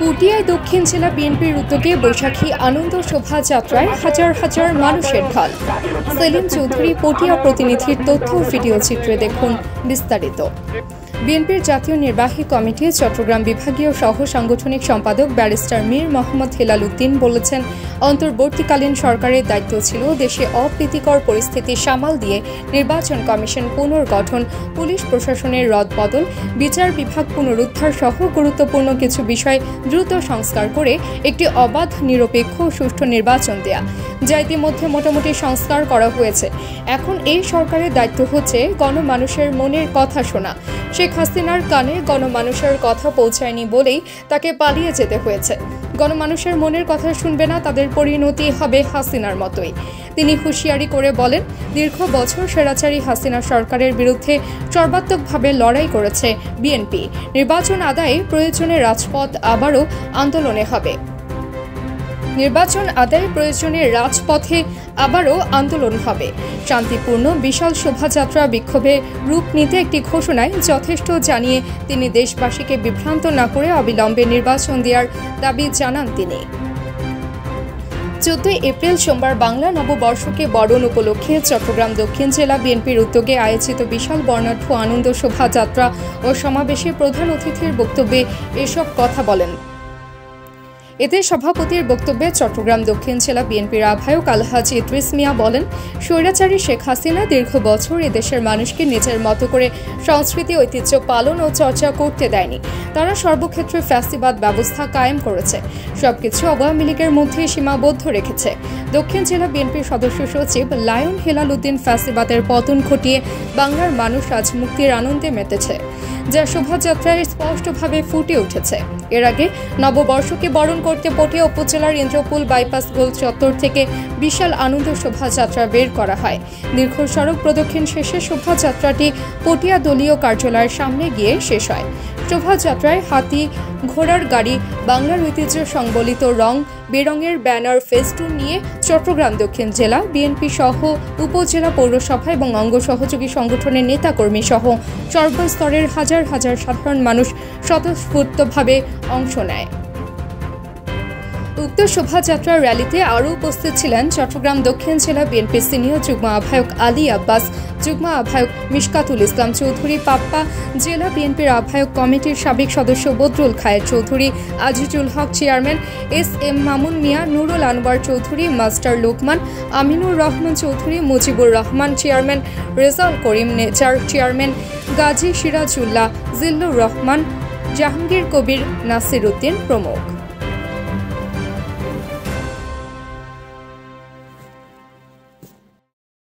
পুটিয়ায় দক্ষিণ জেলা বিএনপির উদ্যোগে বৈশাখী আনন্দ শোভাযাত্রায় হাজার হাজার মানুষের ঢল। সেলিম চৌধুরী পটিয়া প্রতিনিধির তথ্য ও ভিডিও চিত্রে দেখুন বিস্তারিত। বিএনপির জাতীয় নির্বাহী কমিটির চট্টগ্রাম বিভাগীয় সহ সাংগঠনিক সম্পাদক ব্যারিস্টার মীর মোহাম্মদ হেলাল উদ্দিন বলেছেন, অন্তর্বর্তীকালীন সরকারের দায়িত্ব ছিল দেশে অপ্রীতিকর পরিস্থিতি সামাল দিয়ে নির্বাচন কমিশন পুনর্গঠন, পুলিশ প্রশাসনের রদবদল, বিচার বিভাগ পুনরুদ্ধার সহ গুরুত্বপূর্ণ কিছু বিষয় দ্রুত সংস্কার করে একটি অবাধ, নিরপেক্ষ ও সুষ্ঠু নির্বাচন দেয়া, যা ইতিমধ্যে মোটামুটি সংস্কার করা হয়েছে। এখন এই সরকারের দায়িত্ব হচ্ছে গণমানুষের মনের কথা শোনা। শেখ হাসিনার কানে গণমানুষের কথা পৌঁছায়নি বলেই তাকে পালিয়ে যেতে হয়েছে। গণমানুষের মনের কথা শুনবে না, তাদের পরিণতি হবে হাসিনার মতোই। তিনি হুঁশিয়ারি করে বলেন, দীর্ঘ বছর স্বৈরাচারী হাসিনা সরকারের বিরুদ্ধে সর্বাত্মকভাবে লড়াই করেছে বিএনপি। নির্বাচন আদায়ে প্রয়োজনে রাজপথ আবারও আন্দোলনে হবে। রাজপথে আবারও আন্দোলন হবে। শান্তিপূর্ণ বিশাল শোভাযাত্রা বিক্ষোভে রূপ নিতে একটি ঘোষণায় যথেষ্ট জানিয়ে তিনি দেশবাসীকে বিভ্রান্ত না করে অবিলম্বে নির্বাচন দেওয়ার দাবি জানান তিনি। 14 এপ্রিল সোমবার বাংলা নববর্ষকে বরণ উপলক্ষে চট্টগ্রাম দক্ষিণ জেলা বিএনপির উদ্যোগে আয়োজিত বিশাল বর্ণাঢ্য আনন্দ শোভাযাত্রা ও সমাবেশে প্রধান অতিথির বক্তব্যে এসব কথা বলেন। এতে সভাপতির বক্তব্যে চট্টগ্রাম দক্ষিণ জেলা বিএনপির আহ্বায়ক আলহাজি ইদ্রিস মিয়া বলেন, স্বৈরাচারী শেখ হাসিনা দীর্ঘ বছর এদেশের মানুষকে নিজের মতো করে সংস্কৃতি ঐতিহ্য পালন ও চর্চা করতে দেয়নি। তারা সর্বক্ষেত্রে ফ্যাসিবাদ ব্যবস্থা কায়েম করেছে, সবকিছু আওয়ামী লীগের মধ্যে সীমাবদ্ধ রেখেছে। দক্ষিণ জেলা বিএনপির সদস্য সচিব লায়ন হেলাল উদ্দিন ফ্যাসিবাদের পতন ঘটিয়ে বাংলার মানুষ আজ মুক্তির আনন্দে মেতেছে, যা শোভাযাত্রায় স্পষ্টভাবে ফুটে উঠেছে। এর আগে নববর্ষকে বরণ করতে পটিয়া উপজেলার ইন্দ্রপুল বাইপাস গোল চত্বর থেকে বিশাল আনন্দ শোভাযাত্রা বের করা হয়। দীর্ঘ সড়ক প্রদক্ষিণ শেষে শোভাযাত্রাটি পটিয়া দলীয় কার্যালয়ের সামনে গিয়ে শেষ হয়। শোভাযাত্রায় হাতি, ঘোড়ার গাড়ি, বাংলার ঐতিহ্য সংবলিত রং বেরঙের ব্যানার, ফেস্টুন নিয়ে চট্টগ্রাম দক্ষিণ জেলা বিএনপি সহ উপজেলা, পৌরসভা এবং অঙ্গ সহযোগী সংগঠনের নেতাকর্মী সহ সর্বস্তরের হাজার হাজার সাধারণ মানুষ স্বতঃস্ফূর্তভাবে অংশ নেয়। উক্ত শোভাযাত্রার র্যালিতে আরও উপস্থিত ছিলেন চট্টগ্রাম দক্ষিণ জেলা বিএনপির সিনিয়র যুগ্ম আহ্বায়ক আলী আব্বাস, যুগ্ম আহ্বায়ক মিশকাতুল ইসলাম চৌধুরী পাপ্পা, জেলা বিএনপির আহ্বায়ক কমিটির সাবেক সদস্য বদরুল খায়ের চৌধুরী, আজিজুল হক চেয়ারম্যান, এস.এম. মামুন মিয়া, Nurul Anwar Chowdhury, master Lokman, Aminur Rahman Chowdhury, Mujibur Rahman chairman, Rezaul Karim nasal chairman, Gazi সিরাজউল্লাহ, Zillur Rahman, Jahangir Kabir, Nasir Uddin প্রমুখ।